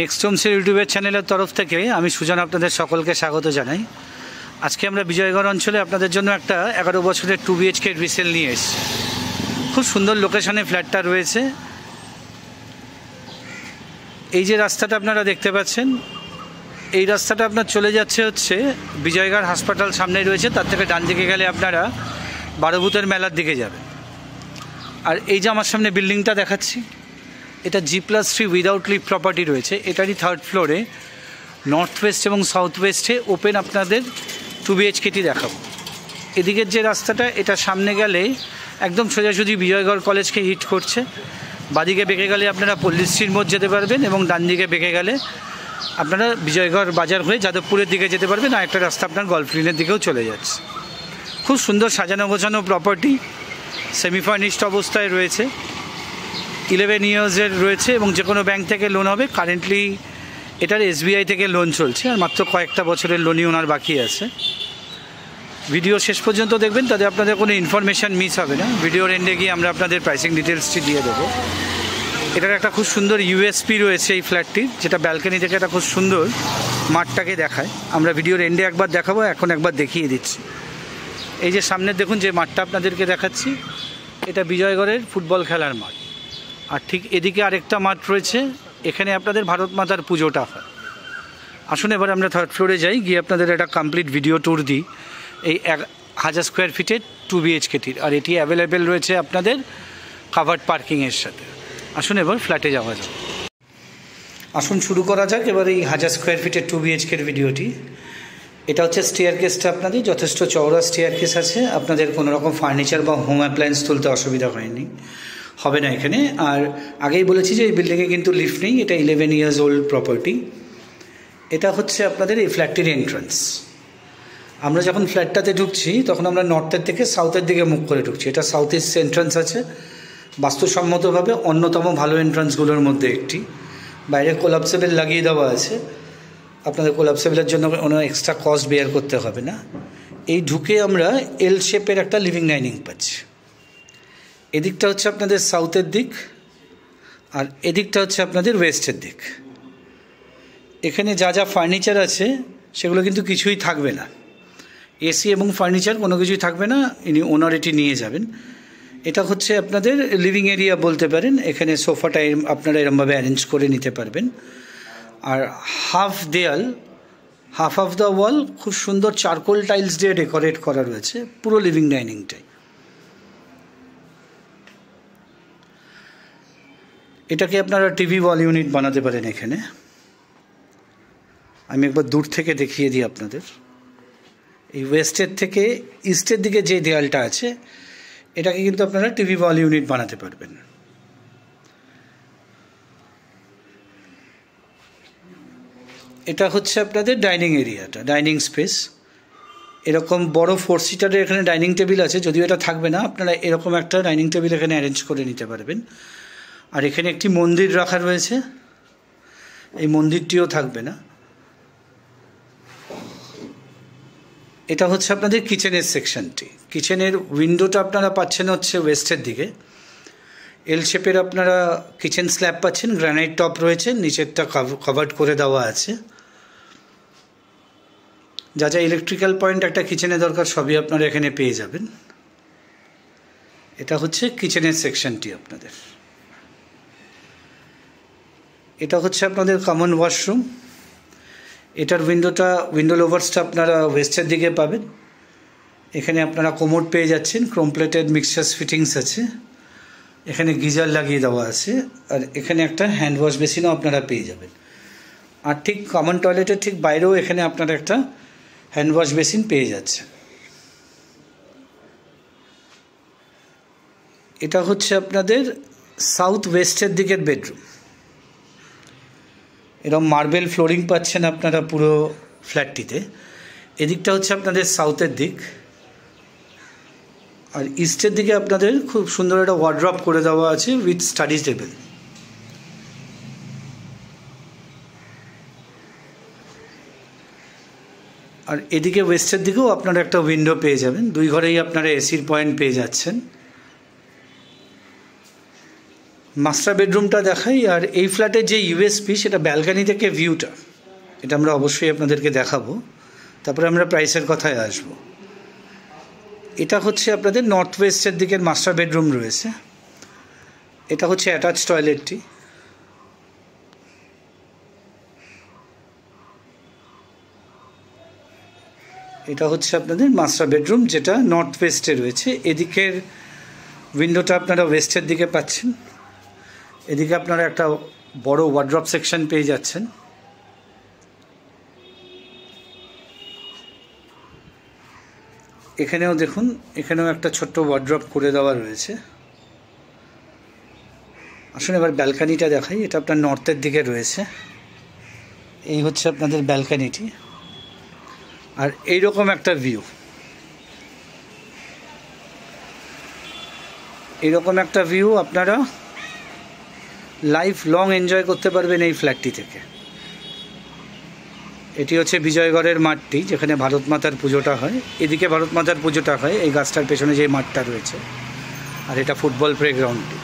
Next হোমসের ইউটিউবের চ্যানেলের তরফ থেকে আমি সুজন আপনাদের সকলকে স্বাগত জানাই। আজকে আমরা বিজয়গড় অঞ্চলে আপনাদের জন্য একটা 11 বছরের 2 BHK রিসেল নিয়ে এসেছি। খুব সুন্দর লোকেশনে ফ্ল্যাটটা রয়েছে। এই যে রাস্তাটা আপনারা দেখতে পাচ্ছেন, এই রাস্তাটা আপনার চলে যাচ্ছে হচ্ছে বিজয়গড় হাসপাতাল সামনেই রয়েছে, তার থেকে ডান দিকে গেলে আপনারা বারোভূতের মেলার দিকে যাবেন। আর এই যে আমার সামনে বিল্ডিংটা দেখাচ্ছি, এটা G+3 উইদাউট লিফট প্রপার্টি রয়েছে। এটারই 3rd ফ্লোরে নর্থ ওয়েস্ট এবং সাউথ ওয়েস্টে ওপেন আপনাদের 2 BHKটি দেখাবো। এদিকের যে রাস্তাটা, এটা সামনে গেলে একদম সোজাসুজি বিজয়গড় কলেজকে হিট করছে। বাদিকে বেঁকে গেলে আপনারা পল্লীশ্রীর মোড় যেতে পারবেন এবং ডান দিকে বেঁকে গেলে আপনারা বিজয়গড় বাজার হয়ে যাদবপুরের দিকে যেতে পারবেন। আর একটা রাস্তা আপনার গল্ফ গ্রিনের দিকেও চলে যাচ্ছে। খুব সুন্দর সাজানো গোছানো প্রপার্টি, সেমি ফার্নিশড অবস্থায় রয়েছে। 11 ইয়ার্সের রয়েছে এবং যে কোনো ব্যাংক থেকে লোন হবে। কারেন্টলি এটার SBI থেকে লোন চলছে, আর মাত্র কয়েকটা বছরের লোনই ওনার বাকি আছে। ভিডিও শেষ পর্যন্ত দেখবেন, তাতে আপনাদের কোনো ইনফরমেশান মিস হবে না। ভিডিওর এন্ডে গিয়ে আমরা আপনাদের প্রাইসিং ডিটেলসটি দিয়ে দেবো। এটার একটা খুব সুন্দর USP রয়েছে এই ফ্ল্যাটটির, যেটা ব্যালকনি থেকে একটা খুব সুন্দর মাঠটাকে দেখায়। আমরা ভিডিওর এন্ডে একবার দেখাবো, এখন একবার দেখিয়ে দিচ্ছি। এই যে সামনে দেখুন যে মাঠটা আপনাদেরকে দেখাচ্ছি, এটা বিজয়গড়ের ফুটবল খেলার মাঠ। আর ঠিক এদিকে আরেকটা মাঠ রয়েছে, এখানে আপনাদের ভারত মাতার পুজোটা হয়। আসুন এবার আমরা 3rd ফ্লোরে যাই, গিয়ে আপনাদের একটা কমপ্লিট ভিডিও ট্যুর দিই এই 1000 স্কোয়ার ফিটের 2 BHKটির। আর এটি অ্যাভেলেবেল রয়েছে আপনাদের কাভার্ড পার্কিংয়ের সাথে। আসুন এবার ফ্ল্যাটে যাওয়া যাক। আসুন শুরু করা যাক এবার এই 1000 স্কোয়ার ফিটের 2 BHKর ভিডিওটি। এটা হচ্ছে স্টেয়ার কেসটা আপনাদের যথেষ্ট চওড়া স্টেয়ার কেস আছে। আপনাদের কোনো রকম ফার্নিচার বা হোম অ্যাপ্লায়েন্স তুলতে অসুবিধা হবে না এখানে। আর আগেই বলেছি যে এই বিল্ডিংয়ে কিন্তু লিফট নেই, এটা 11 ইয়ার্স ওল্ড প্রপার্টি। এটা হচ্ছে আপনাদের এই ফ্ল্যাটটির এন্ট্রান্স। আমরা যখন ফ্ল্যাটটাতে ঢুকছি তখন আমরা নর্থের থেকে সাউথের দিকে মুখ করে ঢুকছি। এটা সাউথ ইস্ট এন্ট্রান্স আছে, বাস্তুসম্মতভাবে অন্যতম ভালো এন্ট্রান্সগুলোর মধ্যে একটি। বাইরে কোলাপসেবল লাগিয়ে দেওয়া আছে, আপনাদের কোলাপসেবলের জন্য কোনো এক্সট্রা কস্ট বেয়ার করতে হবে না। এই ঢুকে আমরা L শেপের একটা লিভিং ডাইনিং পাচ্ছি। এদিকটা হচ্ছে আপনাদের সাউথের দিক, আর এদিকটা হচ্ছে আপনাদের ওয়েস্টের দিক। এখানে যা যা ফার্নিচার আছে সেগুলো কিন্তু কিছুই থাকবে না। AC এবং ফার্নিচার কোনো কিছুই থাকবে না, ইনি ওনার এটি নিয়ে যাবেন। এটা হচ্ছে আপনাদের লিভিং এরিয়া বলতে পারেন। এখানে সোফাটা আপনারা এরমভাবে অ্যারেঞ্জ করে নিতে পারবেন। আর হাফ অফ দ্য ওয়াল খুব সুন্দর চারকোল টাইলস দিয়ে ডেকোরেট করা রয়েছে পুরো লিভিং ডাইনিংটাই। এটাকে আপনারা টিভি ওয়াল ইউনিট বানাতে পারেন এখানে। আমি একবার দূর থেকে দেখিয়ে দিই আপনাদের। এই ওয়েস্টের থেকে ইস্টের দিকে যে দেয়ালটা আছে, এটাকে কিন্তু আপনারা টিভি ওয়াল ইউনিট বানাতে পারবেন। এটা হচ্ছে আপনাদের ডাইনিং এরিয়াটা, ডাইনিং স্পেস। এরকম বড় 4 সিটারের এখানে ডাইনিং টেবিল আছে, যদিও এটা থাকবে না। আপনারা এরকম একটা ডাইনিং টেবিল এখানে অ্যারেঞ্জ করে নিতে পারবেন। আর এখানে একটি মন্দির রাখা রয়েছে, এই মন্দিরটিও থাকবে না। এটা হচ্ছে আপনাদের কিচেনের সেকশনটি। কিচেনের উইন্ডোটা আপনারা পাচ্ছেন হচ্ছে ওয়েস্টের দিকে। L শেপের আপনারা কিচেন স্ল্যাব পাচ্ছেন, গ্রানাইট টপ রয়েছে, নিচেরটা কভার্ড করে দেওয়া আছে। যা যা ইলেকট্রিক্যাল পয়েন্ট একটা কিচেনে দরকার সবই আপনারা এখানে পেয়ে যাবেন। এটা হচ্ছে কিচেনের সেকশনটি আপনাদের। এটা হচ্ছে আপনাদের কমন ওয়াশরুম। এটার উইন্ডো লোভার্সটা আপনারা ওয়েস্টের দিকে পাবেন। এখানে আপনারা কোমোড পেয়ে যাচ্ছেন, ক্রোম প্লেটেড মিক্সচার্স ফিটিংস আছে, এখানে গিজার লাগিয়ে দেওয়া আছে, আর এখানে একটা হ্যান্ড ওয়াশ বেসিনও আপনারা পেয়ে যাবেন। আর ঠিক কমন টয়লেটের ঠিক বাইরেও এখানে আপনারা একটা হ্যান্ড ওয়াশ বেসিন পেয়ে যাচ্ছেন। এটা হচ্ছে আপনাদের সাউথ ওয়েস্টের দিকের বেডরুম। এরকম মার্বেল ফ্লোরিং পাচ্ছেন আপনারা পুরো ফ্ল্যাটটিতে। এদিকটা হচ্ছে আপনাদের সাউথের দিক, আর ইস্টের দিকে আপনাদের খুব সুন্দর একটা ওয়ার্ড্রপ করে দেওয়া আছে উইথ স্টাডি টেবিল। আর এদিকে ওয়েস্টের দিকেও আপনারা একটা উইন্ডো পেয়ে যাবেন। দুই ঘরেই আপনারা এসির পয়েন্ট পেয়ে যাচ্ছেন। মাস্টার বেডরুমটা দেখাই। আর এই ফ্ল্যাটের যে ইউএসপি সেটা ব্যালকানি থেকে ভিউটা, এটা আমরা অবশ্যই আপনাদেরকে দেখাবো। তারপরে আমরা প্রাইসের কথায় আসব। এটা হচ্ছে আপনাদের নর্থ ওয়েস্টের দিকের মাস্টার বেডরুম রয়েছে। এটা হচ্ছে অ্যাটাচ টয়লেটটি। এটা হচ্ছে আপনাদের মাস্টার বেডরুম, যেটা নর্থ ওয়েস্টে রয়েছে। এদিকের উইন্ডোটা আপনারা ওয়েস্টের দিকে পাচ্ছেন। এদিকে আপনারা একটা বড় ওয়ার্ড্রপ সেকশন পেয়ে যাচ্ছেন। এখানেও দেখুন, এখানেও একটা ছোট্ট ওয়ার্ড্রপ করে দেওয়া রয়েছে। আসুন এবার ব্যালকানিটা দেখাই। এটা আপনার নর্থের দিকে রয়েছে। এই হচ্ছে আপনাদের ব্যালকানিটি। আর এইরকম একটা ভিউ, এইরকম একটা ভিউ আপনারা লাইফ লং এনজয় করতে পারবেন এই ফ্ল্যাটটি থেকে। এটি হচ্ছে বিজয়গড়ের মাঠটি, যেখানে ভারত মাতার পুজোটা হয়। এদিকে ভারত মাতার পুজোটা হয় এই গাছটার পেছনে যে মাঠটা রয়েছে। আর এটা ফুটবল প্লেগ্রাউন্ডটি।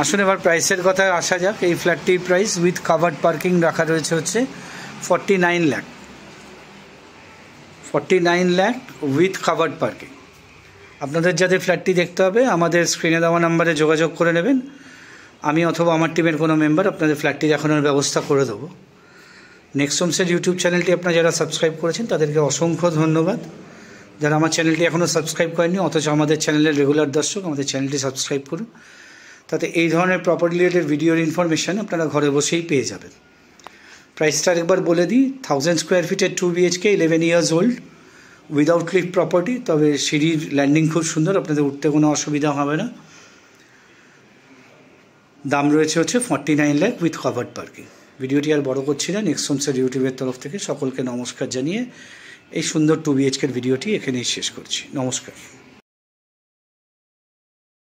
আসুন এবার প্রাইসের কথায় আসা যাক। এই ফ্ল্যাটটির প্রাইস উইথ কাভার্ড পার্কিং রাখা রয়েছে হচ্ছে 49 lakh. 49 lakh with covered parking. আপনাদের যাদের ফ্ল্যাটটি দেখতে হবে আমাদের স্ক্রিনে দেওয়া নাম্বারে যোগাযোগ করে নেবেন। আমি অথবা আমার টিমের কোনো মেম্বার আপনাদের ফ্ল্যাটটি দেখানোর ব্যবস্থা করে দেবো। নেক্সট হোমসের ইউটিউব চ্যানেলটি আপনারা যারা সাবস্ক্রাইব করেছেন তাদেরকে অসংখ্য ধন্যবাদ। যারা আমার চ্যানেলটি এখনও সাবস্ক্রাইব করেননি অথচ আমাদের চ্যানেলের রেগুলার দর্শক, আমাদের চ্যানেলটি সাবস্ক্রাইব করুন। তাতে এই ধরনের প্রপার্টি রিলেটেড ভিডিওর ইনফরমেশান আপনারা ঘরে বসেই পেয়ে যাবেন। প্রাইসটা একবার বলে দিই, 1000 স্কোয়ার ফিটের 2 BHK, 11 years old, without lift property. তবে সিঁড়ির ল্যান্ডিং খুব সুন্দর, আপনাদের উঠতে কোনো অসুবিধা হবে না। দাম রয়েছে হচ্ছে 49 লাখ উইথ কাভার্ড পার্কিং। ভিডিওটি আর বড় করছি না। নেক্সট হোমসের ইউটিউবের তরফ থেকে সকলকে নমস্কার জানিয়ে এই সুন্দর 2 BHK ভিডিওটি এখানেই শেষ করছি। নমস্কার।